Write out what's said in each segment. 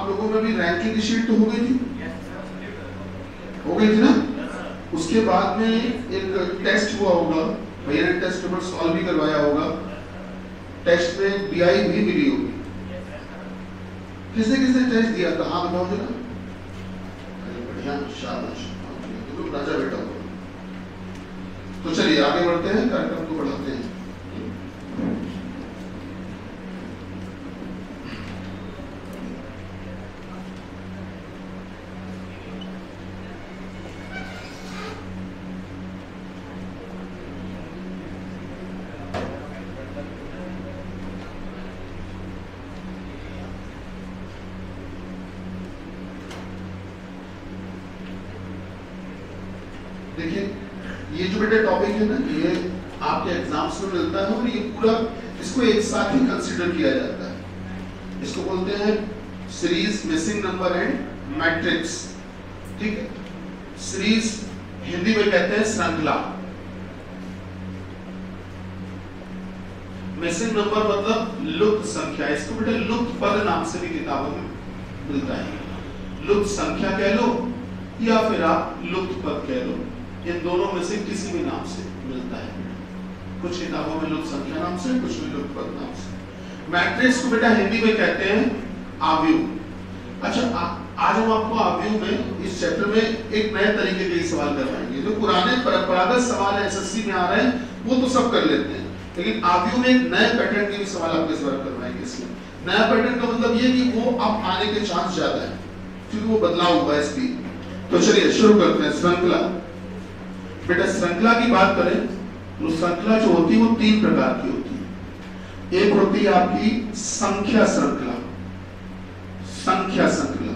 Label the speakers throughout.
Speaker 1: आप लोगों में भी रैंकिंग शीट तो हो गई थी, हो गई थी ना? उसके बाद में एक टेस्ट हुआ होगा, भैया ने टेस्ट पेपर सॉल्व भी करवाया होगा, टेस्ट में DI भी मिली होगी। किसने किसने टेस्ट दिया था? आप बताओ जरा। अरे बढ़िया, शाबाश, तुम राजा बेटा हो। तो चलिए आगे बढ़ते हैं, कार्यक्रम को बढ़ाते हैं। देखिए ये जो बेटा टॉपिक है ना, ये आपके एग्जाम्स में मिलता है और ये पूरा इसको एक साथ ही कंसीडर किया जाता है। इसको बोलते हैं series, missing number and matrix. ठीक है, सीरीज हिंदी में कहते हैं श्रृंखला, मिसिंग नंबर मतलब लुप्त संख्या। इसको बेटा लुप्त पद नाम से भी किताबों में मिलता है। लुप्त संख्या कह लो या फिर आप लुप्त पद कह लो, इन दोनों में से किसी भी नाम से मिलता है। कुछ किताबों में लुप्त संख्या नाम से, कुछ में लुप्त पद नाम से। मैट्रिक्स को बेटा हिंदी में कहते हैं आव्यूह। अच्छा, आज हम आपको आव्यूह में इस चैप्टर में एक नए तरीके के सवाल करवाएंगे। जो पुराने परंपरागत सवाल SSC में आ रहे हैं वो तो सब कर लेते हैं, लेकिन आव्यूह में एक नए पैटर्न के भी सवाल आपके इस बार करवाएंगे। इसमें नया पैटर्न का मतलब ये कि वो अब आने के चांस ज्यादा है क्योंकि वो बदलाव हुआ है इसकी। तो चलिए शुरू करते हैं। श्रृंखला, बेटा श्रृंखला की बात करें तो श्रृंखला जो होती है वो 3 प्रकार की होती है। एक होती है आपकी संख्या श्रृंखला। संख्या श्रृंखला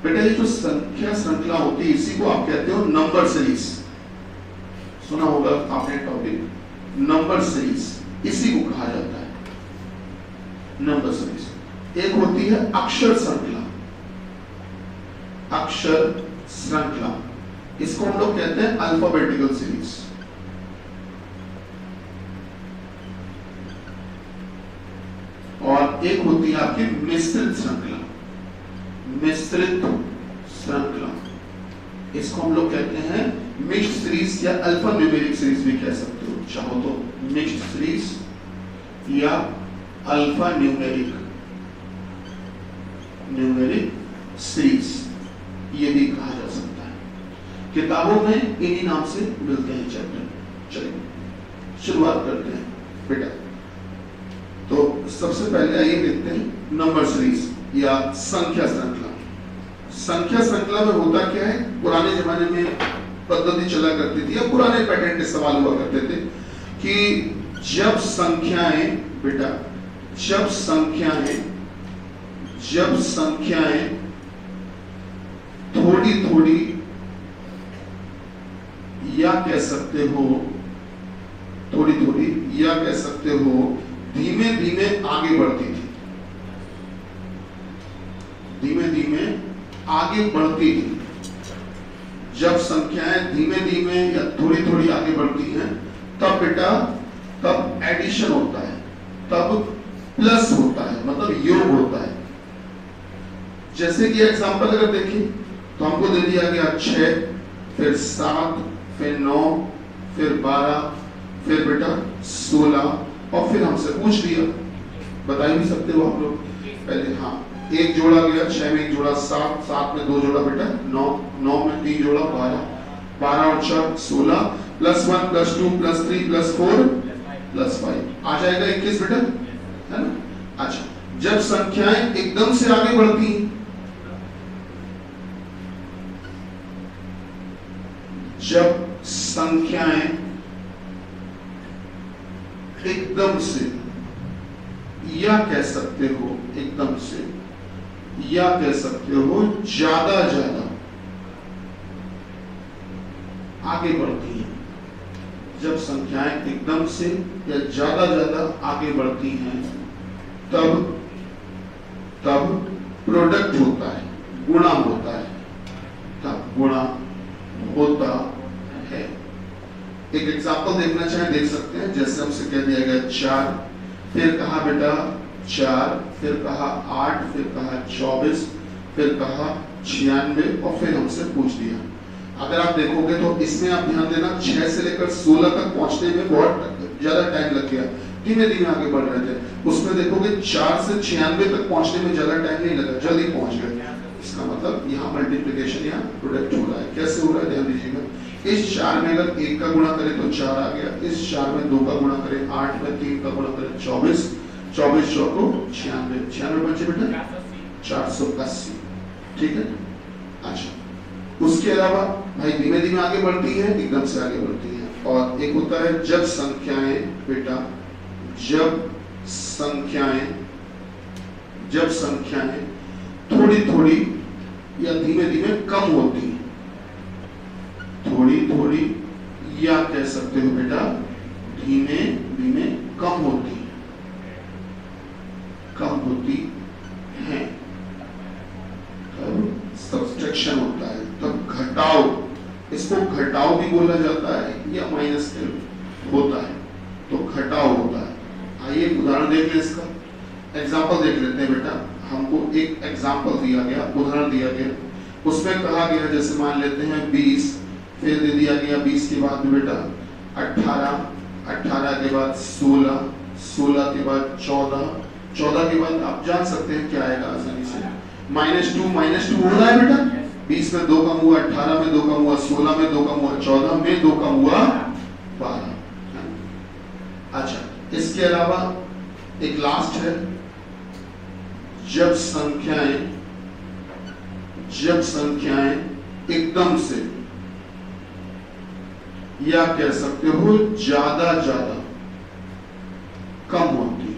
Speaker 1: बेटा, ये जो संख्या श्रृंखला होती है इसी को आप कहते हो नंबर सीरीज। सुना होगा आपने टॉपिक नंबर सीरीज, इसी को कहा जाता है नंबर सीरीज। एक होती है अक्षर श्रृंखला। अक्षर श्रृंखला, इसको हम लोग कहते हैं अल्फाबेटिकल सीरीज। और एक होती है आपकी मिश्रित श्रृंखला। मिश्रित श्रृंखला, इसको हम लोग कहते हैं मिक्स्ड सीरीज या अल्फा न्यूमेरिक सीरीज भी कह सकते हो, चाहो तो मिक्स्ड सीरीज या अल्फा न्यूमेरिक सीरीज ये भी कहा जा सकता है। किताबों में इन्हीं नाम से मिलते हैं चैप्टर। चलिए शुरुआत करते हैं बेटा। तो सबसे पहले आइए देखते हैं नंबर सीरीज या संख्या श्रृंखला। संख्या श्रृंखला में होता क्या है, पुराने जमाने में पद्धति चला करती थी या पुराने पैटर्न के सवाल हुआ करते थे कि जब संख्याएं बेटा, जब संख्याएं थोड़ी थोड़ी या कह सकते हो थोड़ी थोड़ी या कह सकते हो धीमे धीमे आगे बढ़ती थी। धीमे धीमे आगे बढ़ती थी। जब संख्याएं धीमे धीमे या थोड़ी थोड़ी आगे बढ़ती हैं तब बेटा, तब एडिशन होता है, तब प्लस होता है, मतलब योग होता है। जैसे कि एग्जांपल अगर देखें तो हमको दे दिया गया 6, फिर 7, फिर 9, फिर 12, फिर बेटा 16 और फिर हमसे पूछ लिया, बता ही नहीं सकते हो आप लोग पहले। हाँ, एक जोड़ा गया, 6 में एक जोड़ा 7, 7 में 2 जोड़ा बेटा 9, 9 में 3 जोड़ा 12, 12 और 4 16, +1 +2 +3 +4 +5 आ जाएगा 21 बेटा, है ना। अच्छा, जब संख्याएं एकदम से आगे बढ़ती, जब संख्याएं एकदम से या कह सकते हो एकदम से या कह सकते हो ज्यादा आगे बढ़ती हैं, जब संख्याएं एकदम से या ज्यादा आगे बढ़ती हैं तब प्रोडक्ट होता है, गुणा होता है, तब गुणा होता है। एक एग्जांपल देखना चाहे देख सकते हैं। जैसे हमसे कह दिया गया 4, फिर कहा बेटा 4, फिर कहा 8, फिर कहा 24, फिर कहा 96 और फिर हमसे पूछ दिया। अगर आप देखोगे तो इसमें आप ध्यान देना 6 से लेकर 16 तक पहुंचने में बहुत ज्यादा टाइम लग गया, धीमे धीमे आगे बढ़ रहे थे। उसमें देखोगे 4 से 96 तक पहुंचने में ज्यादा टाइम नहीं लगा, जल्दी पहुंच गए। इसका मतलब यहाँ मल्टीप्लिकेशन या प्रोडक्ट हो रहा है। कैसे हो रहा है ध्यान दीजिएगा। इस 4 में अगर 1 का गुणा करें तो 4 आ गया, इस 4 में 2 का गुणा करें 8, में 3 का गुणा करें 24, 24 चौको 96, 96 बचे बेटा 480। ठीक है। अच्छा, उसके अलावा भाई धीमे धीमे आगे बढ़ती है, एकदम से आगे बढ़ती है। और एक होता है जब संख्याएं बेटा, जब संख्याएं थोड़ी थोड़ी या धीमे धीमे कम होती है, थोड़ी थोड़ी या कह सकते हो बेटा धीमे धीमे कम होती है, कम होती है, तब सब्सट्रैक्शन होता है, तब घटाव, इसको घटाव भी बोला जाता है या माइनस होता है, तो घटाव होता है। आइए एक उदाहरण देख लें, इसका एग्जाम्पल देख लेते हैं बेटा। हमको एक एग्जाम्पल दिया गया, उदाहरण दिया गया, उसमें कहा गया जैसे मान लेते हैं 20, फिर दे दिया गया 20 के बाद बेटा 18, 18 के बाद 16, 16 के बाद 14, 14 के बाद आप जान सकते हैं क्या आएगा आसानी से, -2 हो रहा है बेटा। 20 में 2 कम हुआ, 18 में 2 कम हुआ, 16 में 2 कम हुआ, 14 में 2 कम हुआ 12। अच्छा, इसके अलावा एक लास्ट है, जब संख्याएं एकदम से या कह सकते हो ज्यादा कम होती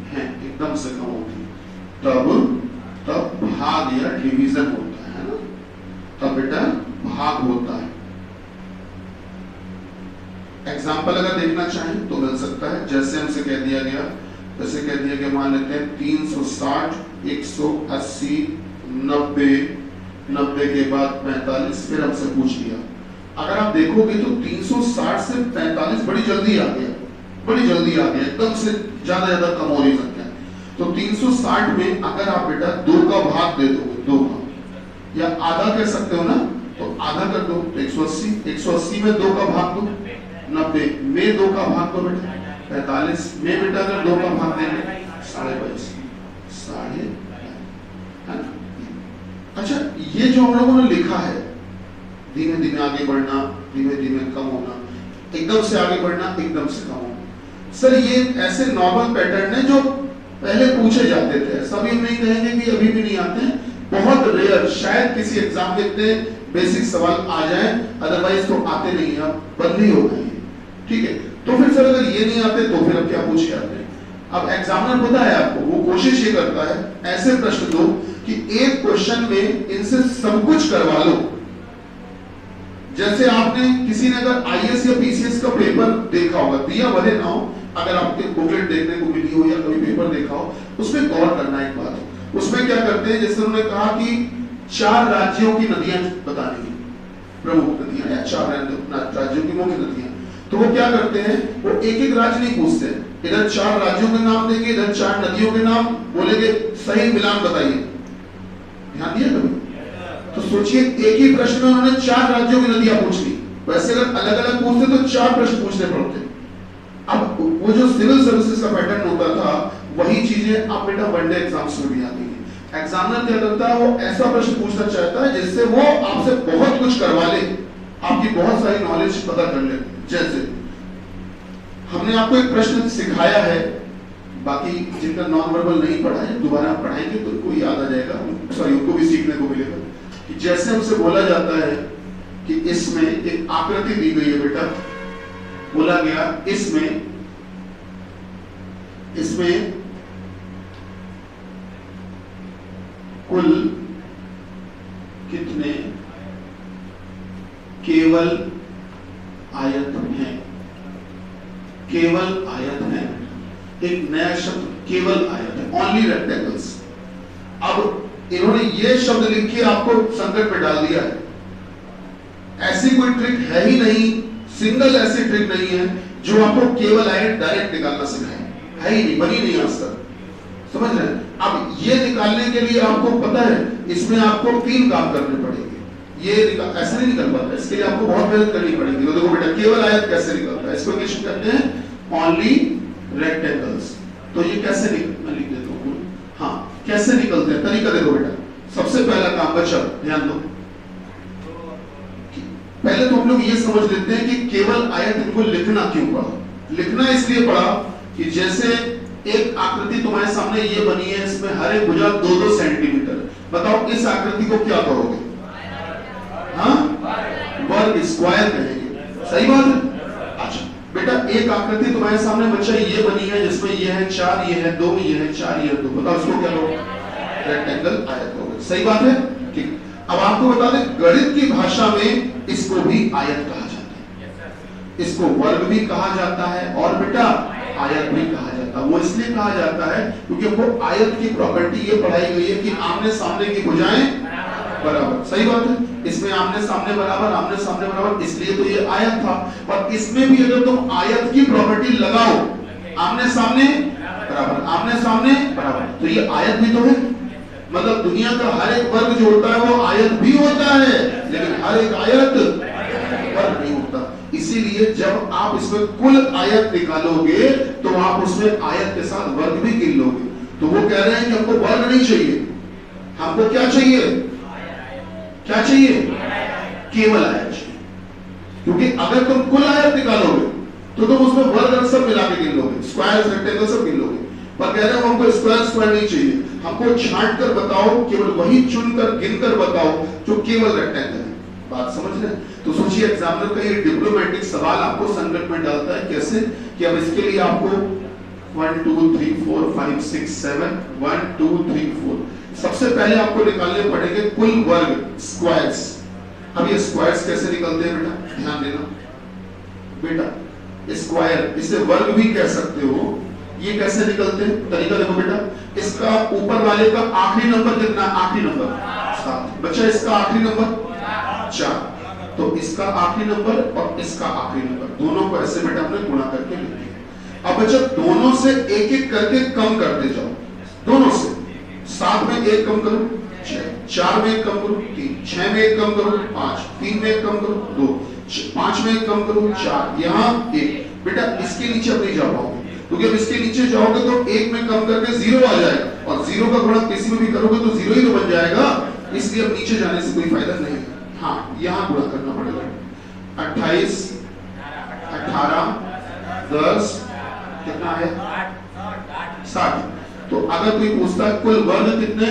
Speaker 1: हैं, एकदम से कम होती, तब भाग या डिवीजन होता है ना, तब बेटा भाग होता है। एग्जाम्पल अगर देखना चाहें तो मिल सकता है, जैसे हमसे कह दिया गया, मान लेते हैं 360, 180, 90, 90 के बाद 45, फिर हमसे पूछ लिया। अगर आप देखोगे तो 360 से 45 बड़ी जल्दी आ गया, एकदम से ज्यादा कम हो नहीं सकता। तो 360 में अगर आप बेटा 2 का भाग दे दोगे, 2 का या आधा कह सकते हो ना, तो आधा कर दो तो 180, 180 में 2 का भाग दो 90, में 2 का भाग दो बेटा 45, में बेटा अगर 2 का भाग देंगे 22.5 है ना। अच्छा, ये जो हम लोगों ने लिखा है, धीमे धीमे आगे बढ़ना, धीमे धीमे कम होना, एकदम से आगे बढ़ना, एकदम से कम होना, सर ये ऐसे नॉर्मल पैटर्न है जो पहले पूछे जाते थे। सभी हम नहीं कहेंगे कि अभी भी नहीं आते हैं, बहुत रेयर, शायद किसी एग्जाम में इतने बेसिक सवाल आ जाए, अदरवाइज तो आते नहीं है, बंद ही हो गए। ठीक है, तो फिर सर अगर ये नहीं आते तो फिर अब क्या पूछ के आते हैं। अब एग्जामिनर पता है आपको, वो कोशिश ये करता है ऐसे प्रश्न दो कि एक क्वेश्चन में इनसे सब कुछ करवा लो। जैसे आपने किसी ने अगर आईएएस या पीसीएस का पेपर देखा होगा, दिया भले ना हो, अगर आपके बुकलेट देखने को मिली हो या कभी पेपर देखा हो, उसमें गौर करना एक बात। उसमें क्या करते हैं, जैसे उन्होंने कहा कि 4 राज्यों की नदियां बतानी है, प्रमुख नदियां या 4 राज्यों की मुख्य नदियां, तो वो क्या करते हैं, वो एक एक राज्य नहीं पूछते, इधर 4 राज्यों के नाम देंगे, इधर 4 नदियों के नाम बोलेंगे, सही मिलान बताइए। ध्यान दिया कभी? तो सोचिए एक ही प्रश्न में उन्होंने 4 राज्यों की नदियां पूछ ली। वैसे अगर अलग अलग पूछते तो 4 प्रश्न पूछने पड़ते। अब वो जो सिविल सर्विसेज का पैटर्न होता था, वही चीजें आप बेटा वनडे एग्जाम्स में भी आती है। एग्जामिनर क्या करता है, वो ऐसा प्रश्न पूछना चाहता है जिससे वो आपसे बहुत कुछ करवा ले, आपकी बहुत सारी नॉलेज पता कर ले। जैसे हमने आपको एक प्रश्न सिखाया है, बाकी जिनका नॉन वर्बल नहीं पढ़ा है दोबारा पढ़ाएंगे तो उनको याद आ जाएगा, सॉरी उनको भी सीखने को मिलेगा। कि जैसे हमसे बोला जाता है कि इसमें एक आकृति दी गई है बेटा, बोला गया इसमें कुल कितने केवल आयत हैं, केवल आयत है। एक नया शब्द केवल आयत है, ओनली रेक्टेंगल्स। अब इन्होंने ये शब्द लिख के आपको संकट में डाल दिया है। ऐसी कोई ट्रिक है ही नहीं, सिंगल ऐसी ट्रिक नहीं है जो आपको केवल आयत डायरेक्ट निकालना सिखाए, है ही नहीं, बनी नहीं आज तक, समझ रहे हैं। अब ये निकालने के लिए आपको पता है इसमें आपको 3 काम करने पड़ेंगे, ये ऐसे नहीं निकल पाता, इसके लिए आपको बहुत मेहनत करनी पड़ेगी। तो देखो बेटा केवल आयत कैसे निकलता है, इसको इंग्लिश में कहते हैं ओनली रेक्टेंगल्स। तो ये कैसे लिख देता हूं, हाँ कैसे निकलते हैं तरीका देखो बेटा। सबसे पहला काम बच्चा ध्यान दो, पहले तो हम लोग ये समझ लेते हैं कि केवल आयत इनको लिखना क्यों पड़ा। लिखना इसलिए पड़ा कि जैसे एक आकृति तुम्हारे सामने ये बनी है, इसमें हर एक भुजा 2-2 सेंटीमीटर, बताओ इस आकृति को क्या कहोगे? हाँ वर्ग, स्क्वायर कहेंगे, सही बात है। अच्छा बेटा एक आकृति तुम्हारे सामने बच्चा ये बनी है जिसमें ये है 4, ये है 2, ये है 4, ये है 2, बताओ इसको क्या कहोगे? रेक्टेंगल, आयत कहोगे, सही बात है। ठीक, अब आपको बता दें गणित की भाषा में इसको भी आयत कहा जाता है, इसको वर्ग भी कहा जाता है और बेटा आयत भी कहा जाता है। वो इसलिए कहा जाता है क्योंकि वो आयत की प्रॉपर्टी ये पढ़ाई गई है कि आमने सामने की भुजाएं बराबर, सही बात है। इसमें आमने सामने बराबर, आमने सामने बराबर, इसलिए तो ये आयत था। और इसमें भी अगर तुम आयत की प्रॉपर्टी लगाओ, आमने सामने बराबर, आमने सामने बराबर, तो ये आयत भी तो है। मतलब दुनिया का हर एक वर्ग जो होता है वो आयत भी होता है, लेकिन हर एक आयत वर्ग नहीं होता। इसीलिए जब आप इसमें कुल आयत निकालोगे तो आप उसमें आयत के साथ वर्ग भी गिन लोगे। तो वो कह रहे हैं कि हमको वर्ग नहीं चाहिए, हमको क्या चाहिए? क्या चाहिए? केवल आयत चाहिए। क्योंकि अगर तुम कुल आयत निकालोगे तो तुम उसमें वर्ग सब मिला के गिन लोगे, स्क्वायर रेक्टेंगल सब गिन लोगे। पर कह रहे हैं हमको स्क्वायर नहीं चाहिए, हमको छांट कर बताओ, केवल वही चुनकर गिनकर बताओ जो केवल रेक्टेंगल है। बात समझ रहे हैं? तो सोचिए एग्जामिनर का ये डिप्लोमेटिक सवाल आपको संकट में डालता है कैसे कि अब इसके लिए आपको 1 2 3 4 5 6 7 1 2 3 4 सबसे पहले आपको निकालने पड़ेंगे कुल वर्ग, स्क्वायर्स। अब ये स्क्वायर्स कैसे निकलते हैं बेटा, ध्यान देना बेटा। स्क्वायर इसे वर्ग भी कह सकते हो, ये कैसे निकलते हैं तरीका देखो बेटा। इसका ऊपर वाले का आखिरी नंबर कितना? आखिरी नंबर 7, बच्चा इसका आखिरी नंबर 4, तो इसका आखिरी नंबर और इसका आखिरी नंबर दोनों को ऐसे बेटा हमने गुणा करके लिख दिया। अब बच्चा दोनों से एक एक करके कम करते जाओ, दोनों से 7 में 1 कम करो 6, 4 में 1 कम करो 3, 6 में 1 कम करो 5, 3 में 1 कम करो 2, 5 में 1 कम करो 4, यहाँ 1। बेटा इसके नीचे अब नहीं जा पाओगे क्योंकि अब इसके नीचे जाओगे तो 1 में कम करके 0 आ जाएगा और 0 का गुणा किसी में भी करोगे तो 0 ही तो बन जाएगा, इसलिए अब नीचे जाने से कोई फायदा नहीं है। हाँ यहाँ गुणा करना पड़ेगा, 28 18 10 कितना है 60। तो अगर कोई पूछता है कुल वर्ग कितने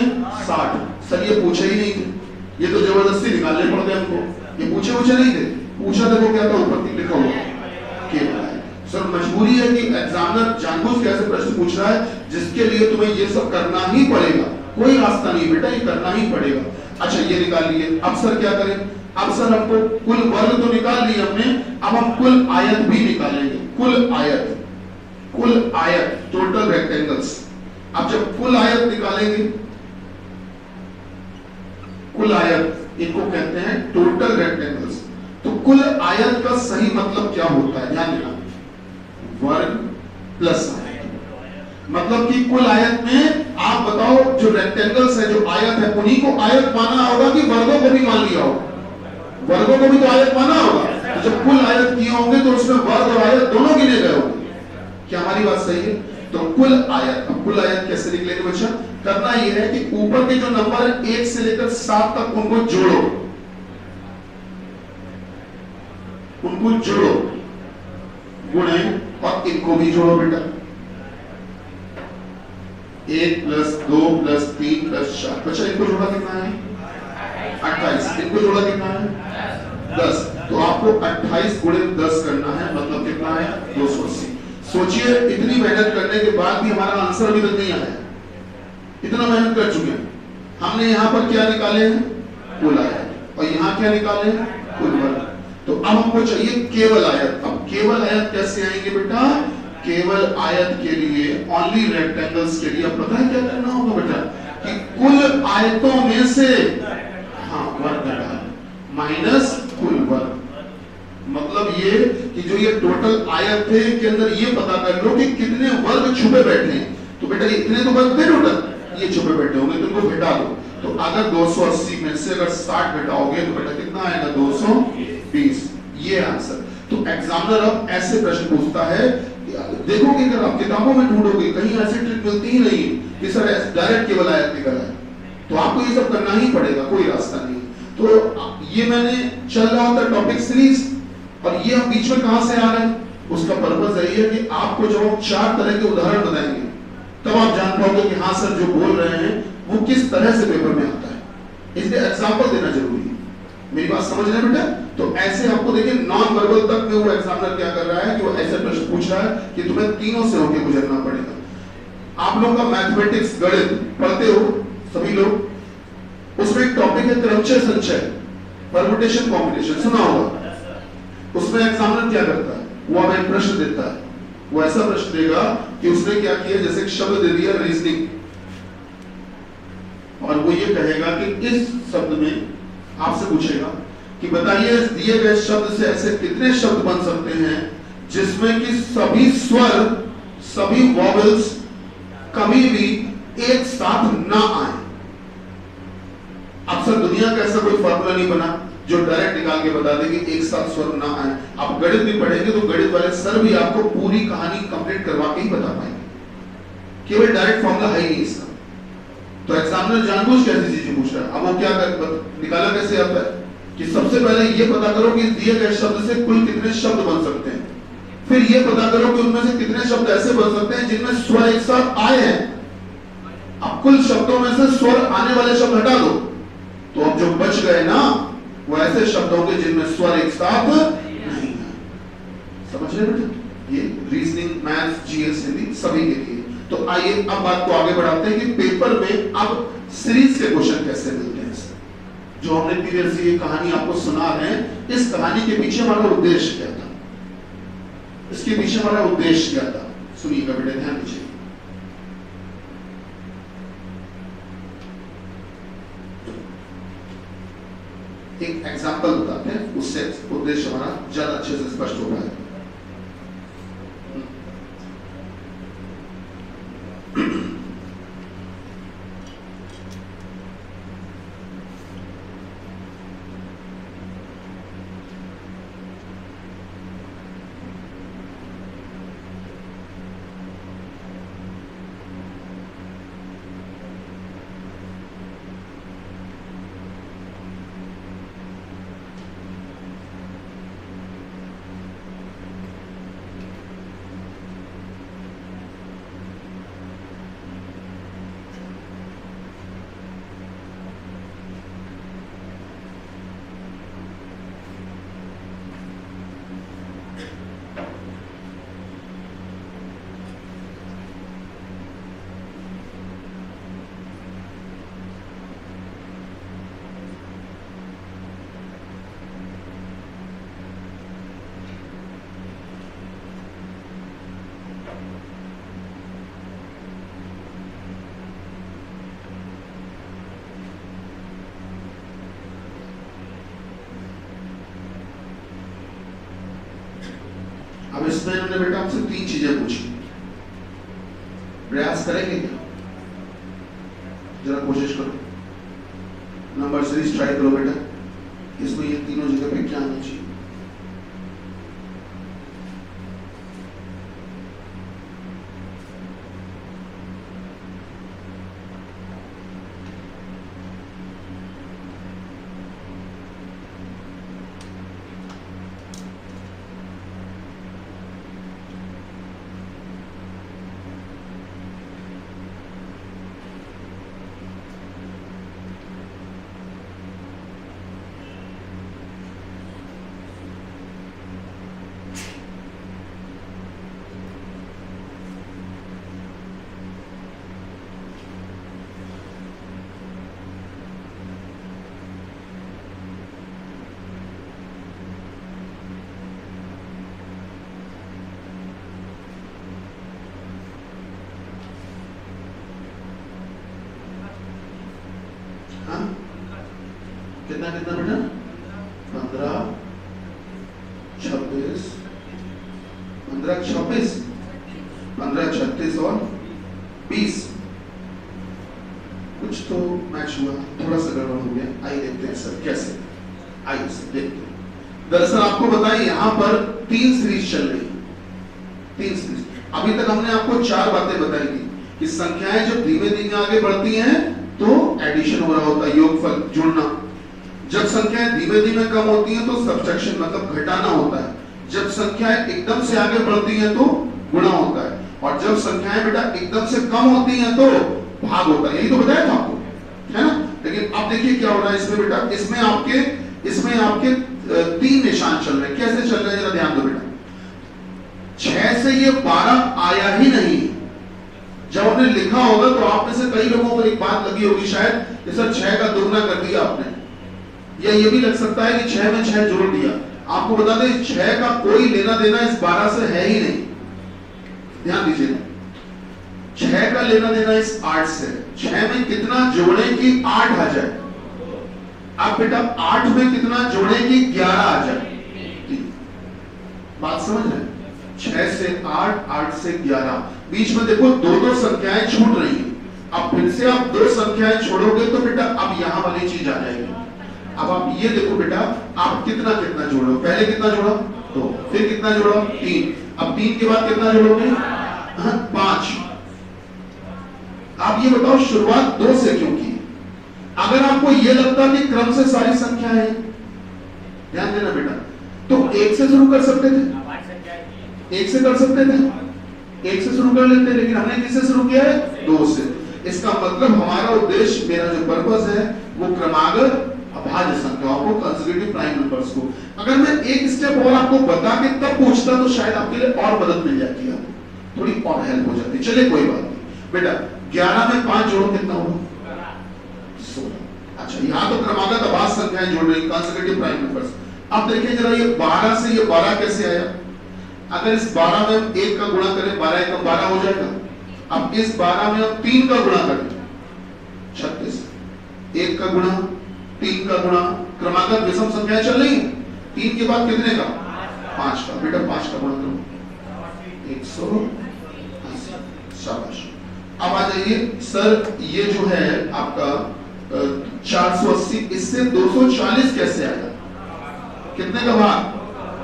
Speaker 1: 60, सर ये पूछे ही नहीं थे, ये तो जबरदस्ती निकालने पड़ गए हमको, ये पूछे नहीं थे। पूछा देखो क्या था ऊपर लिखा हुआ केवल है। सर मजबूरी है कि एग्जामिनर जानबूझ के ऐसे प्रश्न पूछ रहा है जिसके लिए तुम्हें ये सब करना ही पड़ेगा, कोई रास्ता नहीं बेटा, ये करना ही पड़ेगा। अच्छा ये निकाल लिए, अब सर क्या करें? अब सर हमको कुल वर्ग तो निकाल लिए हमने, अब हम कुल आयत भी निकालेंगे। कुल आयत टोटल रेक्टेंगल्स। अब जब कुल आयत निकालेंगे, कुल आयत इनको कहते हैं टोटल रेक्टेंगल्स। तो कुल आयत का सही मतलब क्या होता है ध्यान देना, वर्ग प्लस आयत। मतलब कि कुल आयत में आप बताओ जो रेक्टेंगल्स है, जो आयत है, उन्हीं को आयत माना होगा कि वर्गों को भी मान लिया होगा? वर्गों को भी तो आयत माना होगा। तो जब कुल आयत किए होंगे तो उसमें वर्ग और आयत दोनों गिने गए होंगे। क्या हमारी बात सही है? तो कुल आयत, अब कुल आयत कैसे निकलेगी बच्चा? करना यह है कि ऊपर के जो नंबर है 1 से लेकर 7 तक उनको जोड़ो, गुणे और इनको भी जोड़ो बेटा। 1 + 2 + 3 + 4, बच्चा इनको जोड़ा कितना है 28, इनको जोड़ा कितना है 10। तो आपको 28 × 10 करना है, मतलब कितना है 280। सोचिए इतनी मेहनत करने के बाद भी हमारा आंसर अभी तक नहीं आया, इतना मेहनत कर चुके हैं हमने। यहाँ पर क्या निकाले हैं? कुल आयत, और यहाँ क्या निकाले हैं? कुल वर्ग। तो अब हमको चाहिए केवल आयत। अब केवल आयत कैसे आएंगे बेटा? केवल आयत के लिए, ओनली रेक्टेंगल्स के लिए पता है क्या करना होगा बेटा? कि कुल आयतों में से हाँ वर्ग निकाल माइनस कुल वर्ग। मतलब ये
Speaker 2: कि जो ये टोटल आयत थे के अंदर ये पता कर लो कि कितने वर्ग छुपे बैठे हैं। तो बेटा इतने तो वर्ग थे टोटल, ये छुपे बैठे होंगे तो इनको घटा दो। तो अगर 280 में से अगर 60 घटाओगे तो बेटा कितना आएगा? 220। ये आंसर। तो एग्जामिनर अब ऐसे प्रश्न पूछता है, देखोगे अगर आप किताबों में ढूंढोगे कहीं ऐसी ट्रिक मिलती ही नहीं कि सर डायरेक्ट केवल आयत निकल आए, तो आपको ये सब करना ही पड़ेगा, कोई रास्ता नहीं। तो ये मैंने चल रहा था टॉपिक सीरीज, और ये हम बीच में कहां से आ रहे हैं? उसका पर्पस यही है कि आपको जब हम 4 तरह के उदाहरण बताएंगे तब आप जान पाओगे कि हाँ सर जो बोल रहे हैं वो किस तरह से पेपर में आता है। इसलिए एग्जाम्पल देना जरूरी है। मेरी बात समझ रहे हैं बेटा? तो ऐसे आपको देखिए नॉन वर्बल तक में वो एग्जामिनर क्या कर रहा है कि वो ऐसे प्रश्न पूछ रहा है कि तुम्हें तीनों से होकर गुजरना पड़ेगा। आप लोग का मैथमेटिक्स गणित पढ़ते हो सभी लोग, उसमें एक टॉपिक है क्रमचय संचय, परमुटेशन कॉम्बिनेशन, सुना होगा। उसमें एग्जामिनर क्या करता है? वो हमें एक प्रश्न देता है, वो ऐसा प्रश्न देगा कि उसने क्या किया, जैसे एक शब्द दे दिया रीजनिंग, और वो ये कहेगा कि इस शब्द में आपसे पूछेगा कि बताइए दिए गए शब्द से ऐसे कितने शब्द बन सकते हैं जिसमें कि सभी स्वर, सभी वॉवेल्स कभी भी एक साथ ना आए। अब सर दुनिया का ऐसा कोई फॉर्मूला नहीं बना जो डायरेक्ट निकाल के बता दे कि एक साथ स्वर ना आए। आप गणित भी पढ़ेंगे तो गणित वाले सर भी आपको पूरी कहानी कंप्लीट करवा के ही बता पाएंगे, केवल डायरेक्ट फॉर्मूला है ही नहीं इसका। तो एग्जामिनर जानबूझ के ऐसी चीजें पूछ रहा है। अब वो क्या निकाला कैसे आता है कि सबसे पहले ये पता करो कि दिए गए शब्द से कुल कितने शब्द बन सकते हैं, फिर ये पता करो कि उनमें से कितने शब्द ऐसे बन सकते हैं जिनमें स्वर एक साथ आए हैं। अब कुल शब्दों में से स्वर आने वाले शब्द हटा दो, तो अब जो बच गए ना वो ऐसे शब्द होंगे जिनमें स्वर एक साथ नहीं है। समझ रहे बेटा? ये रीजनिंग, मैथ्स, जीएस, हिंदी सभी के लिए। तो आइए अब बात को आगे बढ़ाते हैं कि पेपर में अब सीरीज के क्वेश्चन कैसे मिलते हैं। जो हमने पीरियड से ये कहानी आपको सुना रहे हैं, इस कहानी के पीछे हमारा उद्देश्य क्या था, इसके पीछे हमारा उद्देश्य क्या था, सुनिएगा बेटा, ध्यान दीजिए। एक एग्जांपल बताते हैं, उससे उद्देश्य हमारा ज्यादा अच्छे से स्पष्ट हो पाएगा। अब इसमें इन्होंने बेटा आपसे 3 चीजें पूछी, प्रयास करेंगे क्या? जरा कोशिश करो, नंबर सीरीज ट्राई करो बेटा, इसमें ये तीनों जगह पे क्या आना चाहिए। कितना कितना बेटा? 15, 26, 26, 15, 36 और 20। कुछ तो मैच हुआ, थोड़ा सा गड़बड़ हो गया। आइए देखते हैं सर कैसे, आइए सर देखते हैं। दरअसल आपको बताइए यहाँ पर 3 सीरीज चल रही है, 3 सीरीज। अभी तक हमने आपको 4 बातें बताई थी कि संख्याएं जब धीमे धीमे आगे बढ़ती हैं तो एडिशन हो रहा होता है, योगफल जुड़ना। जब संख्याएं धीमे धीमे कम होती हैं तो सब्ट्रैक्शन मतलब घटाना होता है। जब संख्याएं एकदम से आगे बढ़ती हैं तो गुणा होता है, और जब संख्याएं बेटा एकदम से कम होती हैं तो भाग होता है। यही तो बताया था आपको, है ना। लेकिन अब देखिए क्या हो रहा है इसमें बेटा, इसमें आपके 3 निशान चल रहे हैं। कैसे चल रहे हैं जरा ध्यान दो बेटा। 6 से ये 12 आया ही नहीं। जब हमने लिखा होगा तो आप में से कई लोगों को एक बात लगी होगी शायद कि सर 6 का दुगना कर दिया आपने, या ये भी लग सकता है कि 6 में 6 जोड़ दिया। आपको बता दें 6 का कोई लेना देना इस 12 से है ही नहीं। ध्यान दीजिए, 6 का लेना देना इस 8 से। 6 में कितना जोड़े कि 8 आ जाए। अब बेटा 8 में कितना जोड़े कि 11 आ जाए। बात समझ रहे हैं? 6 से 8, 8 से 11, बीच में देखो 2 संख्याएं छूट रही हैं। अब फिर से आप 2 संख्याएं छोड़ोगे तो बेटा अब यहां वाली चीज आ जाएगी। अब आप ये देखो बेटा, आप कितना कितना जोड़ो। पहले कितना जोड़ा? 2, फिर कितना जोड़ा? 3। अब 3 के बाद कितना जोड़ोगे? 5। आप ये बताओ शुरुआत 2 से क्यों की? अगर आपको ये लगता कि क्रम से सारी संख्याएं हैं, ध्यान देना बेटा, तो 1 से शुरू कर सकते थे, 1 से कर सकते थे, 1 से शुरू कर लेते, लेकिन हमने किससे शुरू किया है? 2 से। इसका मतलब हमारा उद्देश्य, मेरा जो पर्पस है वो क्रमागत अभाज्य संख्याओं को, कंसेक्यूटिव प्राइम नंबर्स को। अगर मैं एक स्टेप और आपको बता के तब पूछता तो शायद आपके लिए और मदद मिल जाती है, थोड़ी और हेल्प हो जाती। चलिए कोई बात नहीं बेटा, 11 में 5 जोड़ो कितना होगा? 16। अच्छा, यहाँ तो क्रमागत अभाज्य संख्याएं जोड़ रही, कंसेक्यूटिव प्राइम नंबर्स। अब देखिए जरा, ये 12 से ये 12 कैसे आया? अगर इस 12 में हम 1 का गुणा करें, 12 1 12 हो जाएगा। अब इस 12 में हम 3 का गुणा करें, 36। 1 का गुणा, 3 का गुणा, क्रमागत विषम संख्याएं चल रही हैं। 3 के बाद कितने का? 5 का। बेटा 5 का गुणा करो, 180। शाबाश। अब आ जाइए सर, ये जो है आपका 480, इससे 240 कैसे आएगा? कितने का भाग?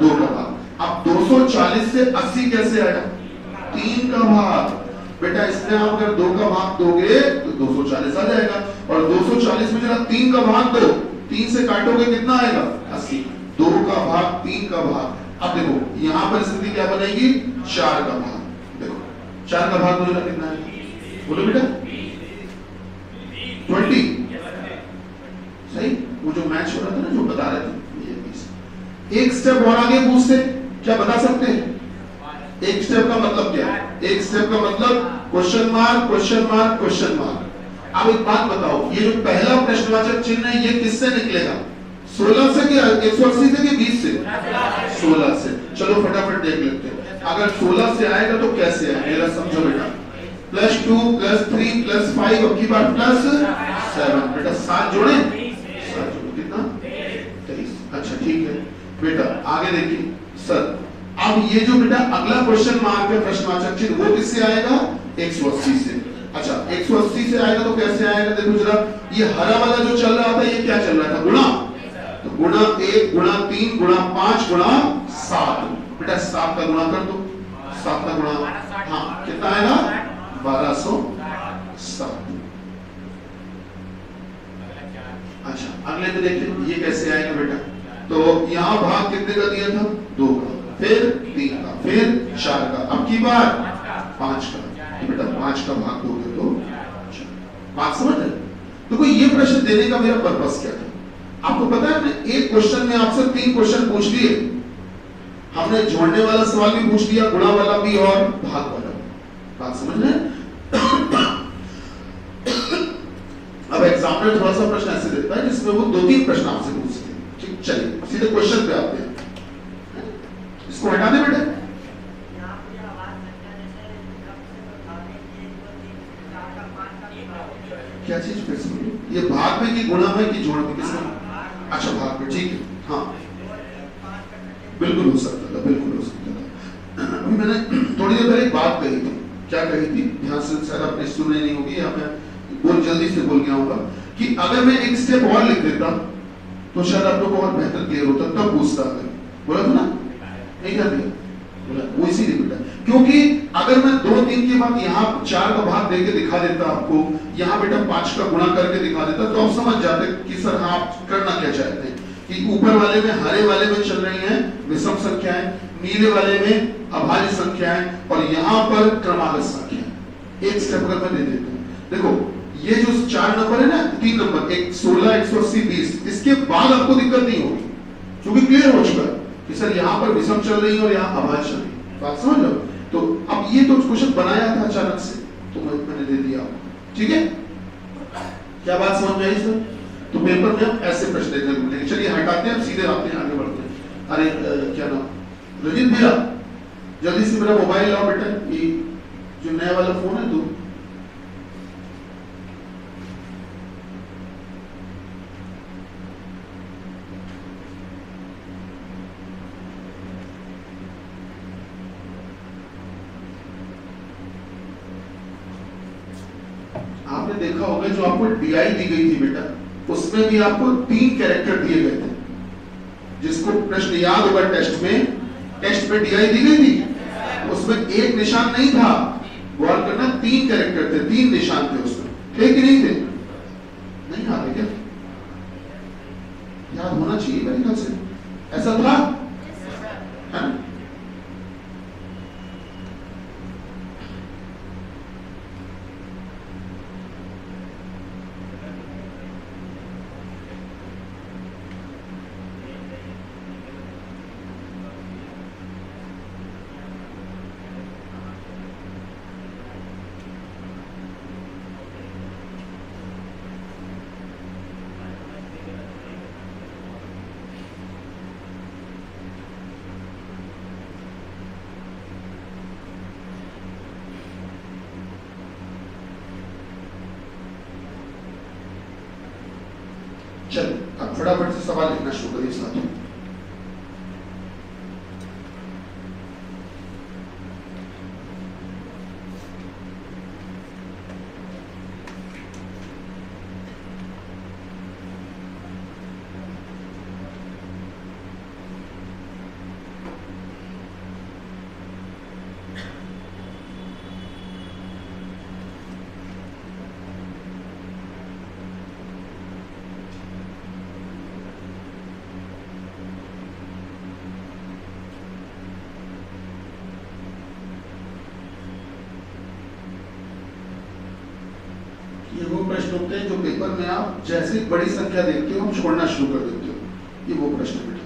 Speaker 2: 2 का भाग। अब 240 से 80 कैसे आएगा? 3 का भाग। बेटा इसमें आप अगर 2 का भाग दोगे तो 240 आ जाएगा, और 240 में जरा 3 का भाग दो, 3 से काटोगे कितना आएगा? 80। 2 का भाग, 3 का भाग। अब देखो यहां पर स्थिति क्या बनेगी? 4 का भाग। देखो 4 का भाग बोलो कितना है? बोलो बेटा 20। सही, वो जो मैच हो रहा था ना, जो बता रहे थे ये 20। एक स्टेप और आगे पूछते, क्या बता सकते हैं? एक स्टेप का मतलब क्या है? एक स्टेप का मतलब question mark, question mark, question mark. अब एक बात बताओ, ये जो पहला प्रश्नवाचक चिन्ह है ये किससे निकलेगा? 16 से कि 180 से कि 20 से? 16 से। चलो फटाफट देख लेते हैं। अगर 16 से आएगा तो कैसे आएगा? मेरा समझो बेटा, +2 +3 +5, अब की बार +7। बेटा 7 जोड़े, 7 जोड़े कितना? 23। अच्छा ठीक है बेटा, आगे देखिए सर। अब ये जो बेटा अगला क्वेश्चन मार्क है, प्रश्नवाचक चिन्ह, वो किससे आएगा? 180 से। अच्छा 180 से आएगा तो कैसे आएगा? देखो जरा, ये हरा वाला जो चल रहा था ये क्या चल रहा था? गुणा। तो गुणा 1 गुणा 3 गुणा 5 गुणा 7। बेटा 7 का गुणा कर दो, 7 का गुणा, हाँ कितना आएगा? 1207। अच्छा अगले में देखिए ये कैसे आएगा बेटा? तो यहाँ भाग कितने का दिया था? 2 का, फिर 3 का, फिर 4 का, अब की बार 5 का। तो बेटा 5 का भाग दोगे तो 4। बात समझ रहे? देखो ये प्रश्न देने का मेरा पर्पस क्या था? आपको पता है हमने एक क्वेश्चन में आपसे 3 क्वेश्चन पूछ लिए। हमने जोड़ने वाला सवाल भी पूछ लिया, गुणा वाला भी और भाग वाला। बात समझ रहे हैं? अब एग्जामिनर थोड़ा सा प्रश्न ऐसे देता है जिसमें वो 2-3 प्रश्न आपसे पूछते हैं। ठीक, चलिए सीधे क्वेश्चन पे आते हैं। इसको हटा दे बेटा। क्या चीज फिर से? ये भाग में कि गुणा में कि जोड़ में, किसमें? अच्छा भाग में, ठीक है। हाँ बिल्कुल हो सकता था, बिल्कुल हो सकता था। अभी मैंने थोड़ी देर पहले एक बात कही थी, क्या कही थी, ध्यान से शायद आपने सुनी नहीं होगी, या मैं बोल जल्दी से बोल गया होगा कि अगर मैं एक स्टेप और लिख देता तो शायद आप लोग को और बेहतर क्लियर होता, तब पूछता। अगर बोला था ना, नहीं कर दिया, बोला वो इसीलिए बेटा, क्योंकि अगर मैं 2 3 के बाद यहाँ 4 का भाग देके दिखा देता आपको, यहाँ बेटा 5 का गुणा करके दिखा देता, तो आप समझ जाते कि सर आप करना क्या चाहते हैं, कि ऊपर वाले में, हरे वाले में चल रही हैं विषम संख्याएं, नीले वाले में अभाज्य संख्याएं, और यहाँ पर क्रमागत संख्याएं। एक स्टेप अगर मैं दे देता हूँ, देखो ये जो 4 नंबर है ना, 3 नंबर, 16, 180, 20, इसके बाद आपको दिक्कत नहीं होगी, क्योंकि क्लियर हो चुका है कि सर यहाँ पर विषम चल रही है और यहाँ अभाज्य चल रही है। बात समझ लो। तो अब ये तो क्वेश्चन बनाया था अचानक से, तो मैंने दे दिया आपको, ठीक है, क्या बात समझ में आई सर? तो पेपर में हम ऐसे प्रश्न देते हैं। चलिए हटाते हैं, सीधे आते हैं, आगे बढ़ते हैं। अरे क्या नाम, रजित भैया जल्दी से मेरा मोबाइल लाओ बेटा, ये जो नया वाला फोन है तो आपने देखा होगा जो आपको डीआई दी गई थी बेटा, उसमें भी आपको 3 कैरेक्टर दिए गए थे। जिसको प्रश्न याद होगा टेस्ट में डीआई दी गई थी, उसमें एक निशान नहीं था, गौर करना, 3 कैरेक्टर थे, 3 निशान थे उसमें, थे कि नहीं थे? नहीं याद है क्या? याद होना चाहिए मेरे ख्याल से, ऐसा था है ना? चलो अब फटाफट से सवाल लिखना शुरू करिए साथियों। ये वो प्रश्न होते हैं जो पेपर में आप जैसे बड़ी संख्या देखते हो हम छोड़ना शुरू कर देते हो, ये वो प्रश्न बेटा।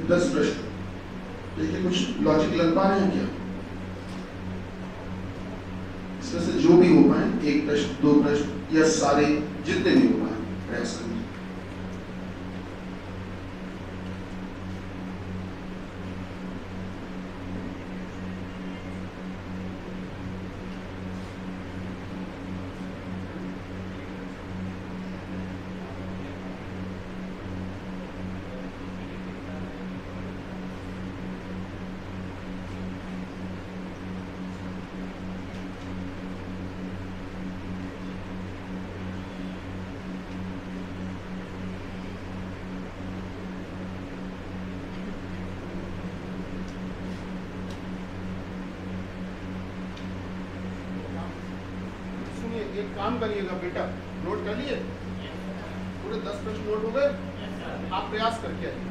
Speaker 2: 10 प्रश्न, देखिए कुछ लॉजिक लग पा रहे हैं क्या? इसमें से जो भी हो पाए, एक प्रश्न, दो प्रश्न या सारे, जितने भी हो पाए प्रयास करिए।
Speaker 3: एक काम करिएगा बेटा, नोट कर लिए पूरे 10 प्रश्न नोट हो गए? आप प्रयास करके आइए।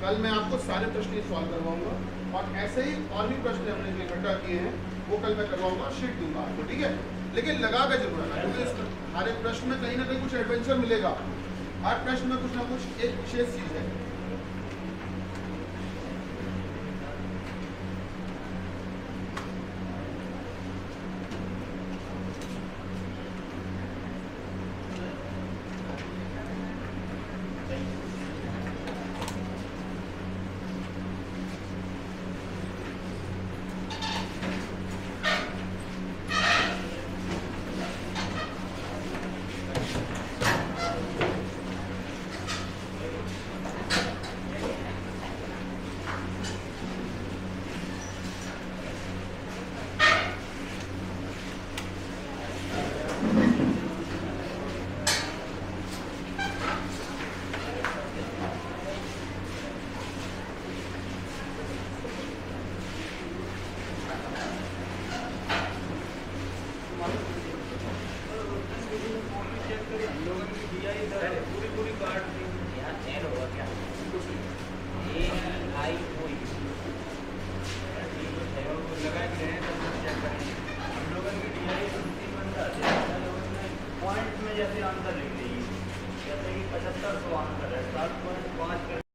Speaker 3: कल मैं आपको सारे प्रश्न सॉल्व करवाऊंगा और ऐसे ही और भी प्रश्न हमने जो इकट्ठा किए हैं वो कल मैं करवाऊंगा, शीट दूंगा आपको, ठीक है? लेकिन लगा के जरूर आना, क्योंकि हर एक प्रश्न में कहीं ना कहीं कुछ एडवेंचर मिलेगा। हर प्रश्न में कुछ ना कुछ एक विशेष चीज है।